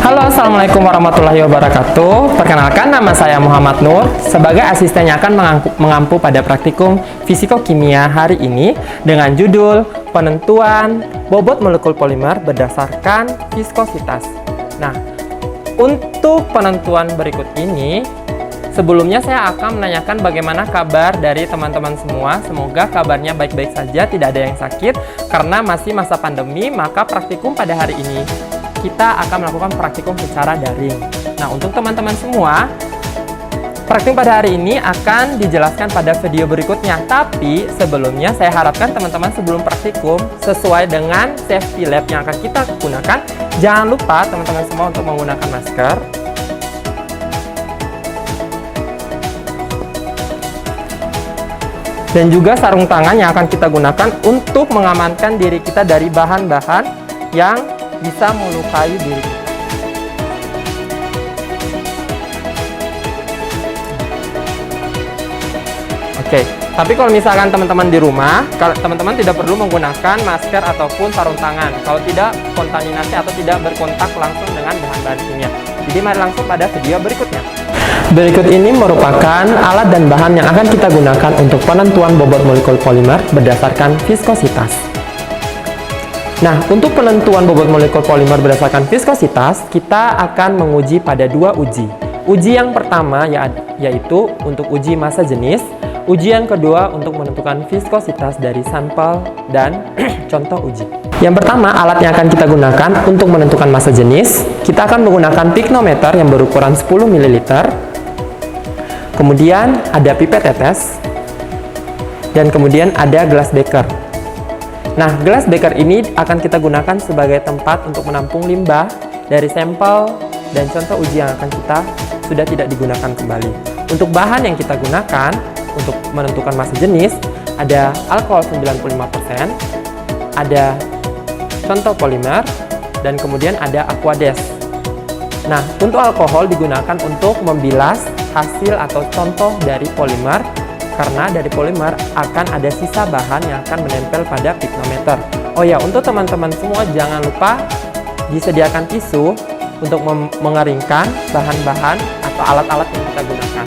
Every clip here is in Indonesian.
Halo, assalamualaikum warahmatullahi wabarakatuh. Perkenalkan, nama saya Muhammad Nur. Sebagai asisten yang akan mengampu pada praktikum Fisiko-Kimia hari ini dengan judul penentuan bobot molekul polimer berdasarkan viskositas. Nah, untuk penentuan berikut ini, sebelumnya saya akan menanyakan bagaimana kabar dari teman-teman semua. Semoga kabarnya baik-baik saja, tidak ada yang sakit. Karena masih masa pandemi, maka praktikum pada hari ini kita akan melakukan praktikum secara daring. Nah, untuk teman-teman semua, praktikum pada hari ini akan dijelaskan pada video berikutnya. Tapi sebelumnya saya harapkan teman-teman sebelum praktikum, sesuai dengan safety lab yang akan kita gunakan, jangan lupa teman-teman semua untuk menggunakan masker. Dan juga sarung tangan yang akan kita gunakan untuk mengamankan diri kita dari bahan-bahan yang bisa melukai diri kita. Oke, tapi kalau misalkan teman-teman di rumah, teman-teman tidak perlu menggunakan masker ataupun sarung tangan kalau tidak kontaminasi atau tidak berkontak langsung dengan bahan-bahan kimia. Jadi mari langsung pada video berikutnya. Berikut ini merupakan alat dan bahan yang akan kita gunakan untuk penentuan bobot molekul polimer berdasarkan viskositas. Nah, untuk penentuan bobot molekul polimer berdasarkan viskositas, kita akan menguji pada dua uji. Uji yang pertama yaitu untuk uji massa jenis. Uji yang kedua untuk menentukan viskositas dari sampel dan contoh uji. Yang pertama, alat yang akan kita gunakan untuk menentukan massa jenis, kita akan menggunakan piknometer yang berukuran 10 ml. Kemudian ada pipet tetes, dan kemudian ada gelas beker. Nah, gelas beker ini akan kita gunakan sebagai tempat untuk menampung limbah dari sampel dan contoh uji yang akan kita sudah tidak digunakan kembali. Untuk bahan yang kita gunakan untuk menentukan massa jenis, ada alkohol 95%, ada contoh polimer, dan kemudian ada aquades. Nah, untuk alkohol digunakan untuk membilas hasil atau contoh dari polimer, karena dari polimer akan ada sisa bahan yang akan menempel pada piknometer. Oh ya, untuk teman-teman semua jangan lupa disediakan tisu untuk mengeringkan bahan-bahan atau alat-alat yang kita gunakan.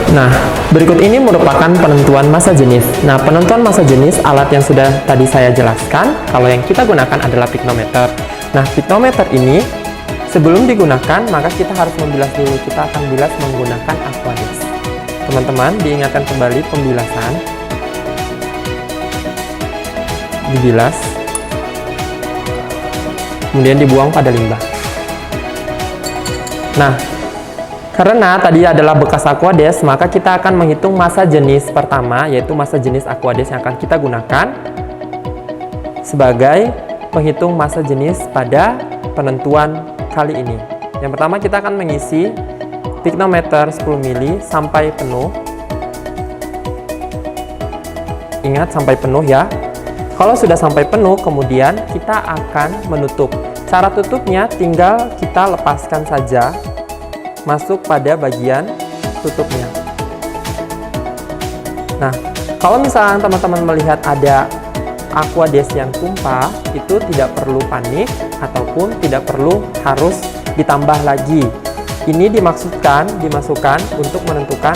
Nah, berikut ini merupakan penentuan massa jenis. Nah, penentuan massa jenis alat yang sudah tadi saya jelaskan, kalau yang kita gunakan adalah piknometer. Nah, piknometer ini sebelum digunakan, maka kita harus membilas dulu. Kita akan bilas menggunakan aquades. Teman-teman, diingatkan kembali pembilasan. Dibilas. Kemudian dibuang pada limbah. Nah, karena tadi adalah bekas aquades, maka kita akan menghitung massa jenis pertama, yaitu massa jenis aquades yang akan kita gunakan sebagai penghitung massa jenis pada penentuan kali ini. Yang pertama, kita akan mengisi piknometer 10 ml sampai penuh. Ingat, sampai penuh ya. Kalau sudah sampai penuh, kemudian kita akan menutup. Cara tutupnya tinggal kita lepaskan saja masuk pada bagian tutupnya. Nah, kalau misalnya teman-teman melihat ada aquades yang tumpah, itu tidak perlu panik ataupun tidak perlu harus ditambah lagi. Ini dimasukkan untuk menentukan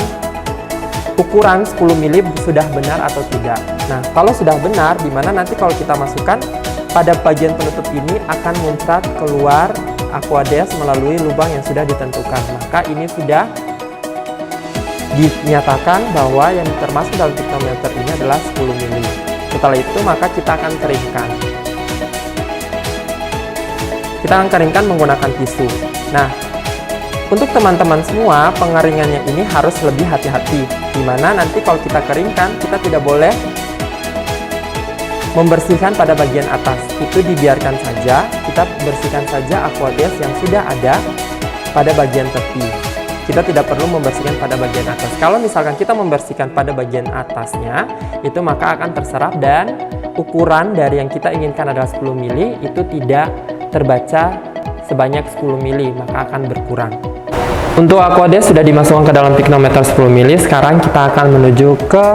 ukuran 10 ml sudah benar atau tidak. Nah, kalau sudah benar, dimana nanti kalau kita masukkan pada bagian penutup ini akan muncrat keluar aquades melalui lubang yang sudah ditentukan. Maka ini sudah dinyatakan bahwa yang termasuk dalam piknometer ini adalah 10 ml. Setelah itu, maka kita akan keringkan. Kita akan keringkan menggunakan tisu. Nah, untuk teman-teman semua, pengeringannya ini harus lebih hati-hati. Dimana nanti kalau kita keringkan, kita tidak boleh membersihkan pada bagian atas. Itu dibiarkan saja, kita bersihkan saja aquades yang sudah ada pada bagian tepi. Kita tidak perlu membersihkan pada bagian atas. Kalau misalkan kita membersihkan pada bagian atasnya, itu maka akan terserap dan ukuran dari yang kita inginkan adalah 10 ml, itu tidak terbaca sebanyak 10 ml, maka akan berkurang. Untuk aquades sudah dimasukkan ke dalam piknometer 10 ml, sekarang kita akan menuju ke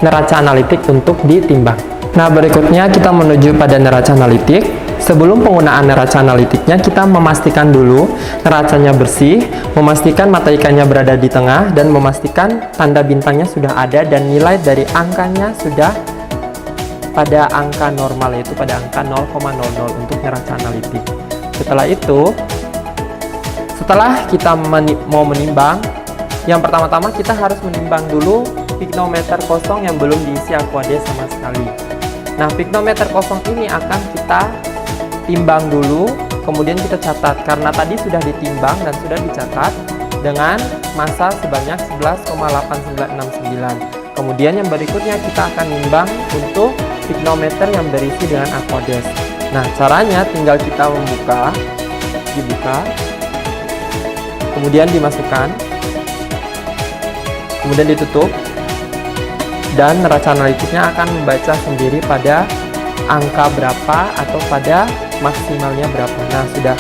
neraca analitik untuk ditimbang. Nah, berikutnya kita menuju pada neraca analitik. sebelum penggunaan neraca analitiknya, kita memastikan dulu neracanya bersih, memastikan mata ikannya berada di tengah, dan memastikan tanda bintangnya sudah ada dan nilai dari angkanya sudah pada angka normal, yaitu pada angka 0,00 untuk neraca analitik. Setelah itu, setelah kita mau menimbang, yang pertama-tama kita harus menimbang dulu piknometer kosong yang belum diisi aquades sama sekali. Nah, piknometer kosong ini akan kita timbang dulu, kemudian kita catat, karena tadi sudah ditimbang dan sudah dicatat dengan massa sebanyak 11,8969. Kemudian yang berikutnya kita akan nimbang untuk piknometer yang berisi dengan aquades. Nah, caranya tinggal kita dibuka, kemudian dimasukkan, kemudian ditutup, dan neraca analitiknya akan membaca sendiri pada angka berapa atau pada maksimalnya berapa. Nah, sudah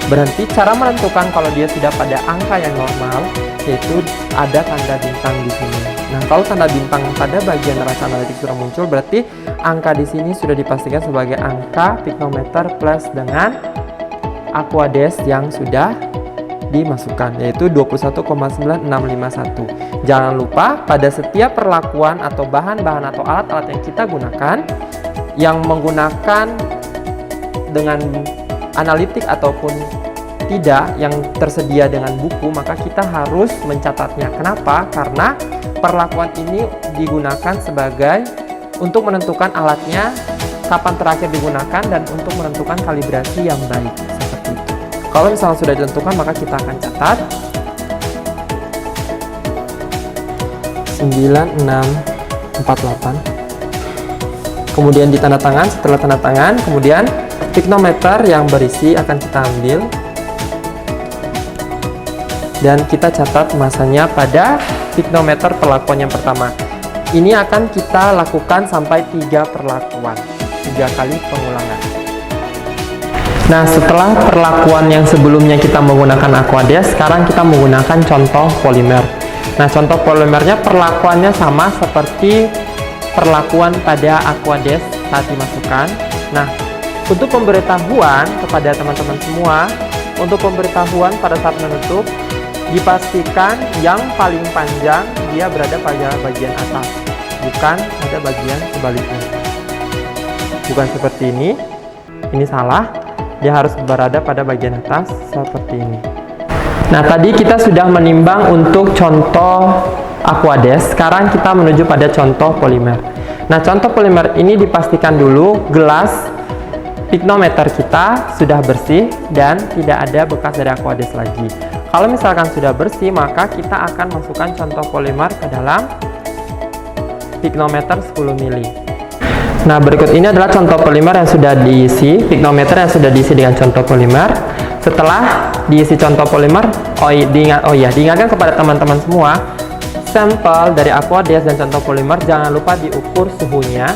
berhenti. Cara menentukan kalau dia sudah pada angka yang normal, yaitu ada tanda bintang di sini. Nah, kalau tanda bintang pada bagian neraca analitik sudah muncul, berarti angka di sini sudah dipastikan sebagai angka piknometer plus dengan aquades yang sudah dimasukkan, yaitu 21,9651. Jangan lupa pada setiap perlakuan atau bahan-bahan atau alat-alat yang kita gunakan yang menggunakan dengan analitik ataupun tidak yang tersedia dengan buku, maka kita harus mencatatnya. Kenapa? Karena perlakuan ini digunakan sebagai untuk menentukan alatnya kapan terakhir digunakan dan untuk menentukan kalibrasi yang baik. Kalau misalnya sudah ditentukan, maka kita akan catat 9648. Kemudian ditanda tangan. Setelah tanda tangan, kemudian piknometer yang berisi akan kita ambil dan kita catat masanya pada piknometer perlakuan yang pertama. Ini akan kita lakukan sampai 3 perlakuan, 3 kali pengulangan. Nah, setelah perlakuan yang sebelumnya kita menggunakan aquades, sekarang kita menggunakan contoh polimer. Nah, contoh polimernya perlakuannya sama seperti perlakuan pada aquades saat dimasukkan. Nah, untuk pemberitahuan kepada teman-teman semua, untuk pemberitahuan pada saat menutup, dipastikan yang paling panjang dia berada pada bagian atas, bukan pada bagian sebaliknya. Bukan seperti ini salah. Dia harus berada pada bagian atas seperti ini. Nah, tadi kita sudah menimbang untuk contoh aquades. Sekarang kita menuju pada contoh polimer. Nah, contoh polimer ini dipastikan dulu gelas piknometer kita sudah bersih dan tidak ada bekas dari aquades lagi. Kalau misalkan sudah bersih, maka kita akan masukkan contoh polimer ke dalam piknometer 10 mili. Nah, berikut ini adalah contoh polimer yang sudah diisi, piknometer yang sudah diisi dengan contoh polimer. Setelah diisi contoh polimer, diingatkan kepada teman-teman semua, sampel dari aquades dan contoh polimer jangan lupa diukur suhunya.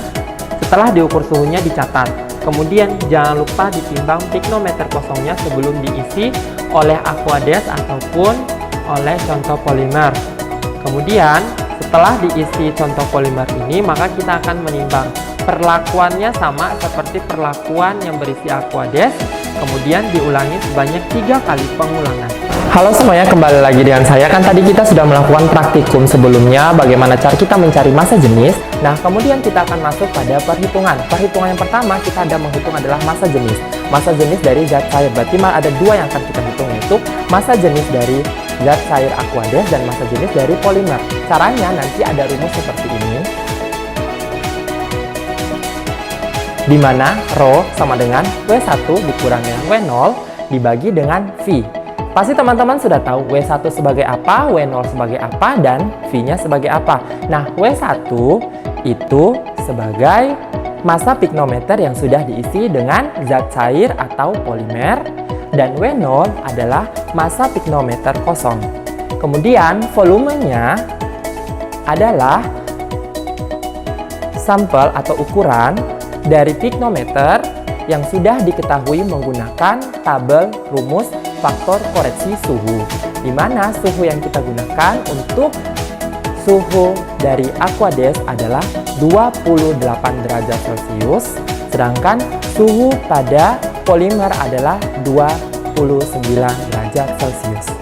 Setelah diukur suhunya dicatat. Kemudian jangan lupa ditimbang piknometer kosongnya sebelum diisi oleh aquades ataupun oleh contoh polimer. Kemudian setelah diisi contoh polimer ini, maka kita akan menimbang. Perlakuannya sama seperti perlakuan yang berisi aquades, kemudian diulangi sebanyak 3 kali pengulangan. Halo semuanya, kembali lagi dengan saya. Kan tadi kita sudah melakukan praktikum sebelumnya, bagaimana cara kita mencari massa jenis. Nah, kemudian kita akan masuk pada perhitungan. Perhitungan yang pertama kita ada menghitung adalah massa jenis. Massa jenis dari zat cair, berarti ada 2 yang akan kita hitung, yaitu massa jenis dari zat cair aquades dan massa jenis dari polimer. Caranya nanti ada rumus seperti ini, di mana Rho sama dengan W1 dikurang dengan W0 dibagi dengan V. Pasti teman-teman sudah tahu W1 sebagai apa, W0 sebagai apa, dan V-nya sebagai apa. Nah, W1 itu sebagai massa piknometer yang sudah diisi dengan zat cair atau polimer, dan W0 adalah massa piknometer kosong. Kemudian volumenya adalah sampel atau ukuran dari piknometer yang sudah diketahui menggunakan tabel rumus faktor koreksi suhu, di mana suhu yang kita gunakan untuk suhu dari aquades adalah 28 derajat Celcius Sedangkan suhu pada polimer adalah 29 derajat Celcius.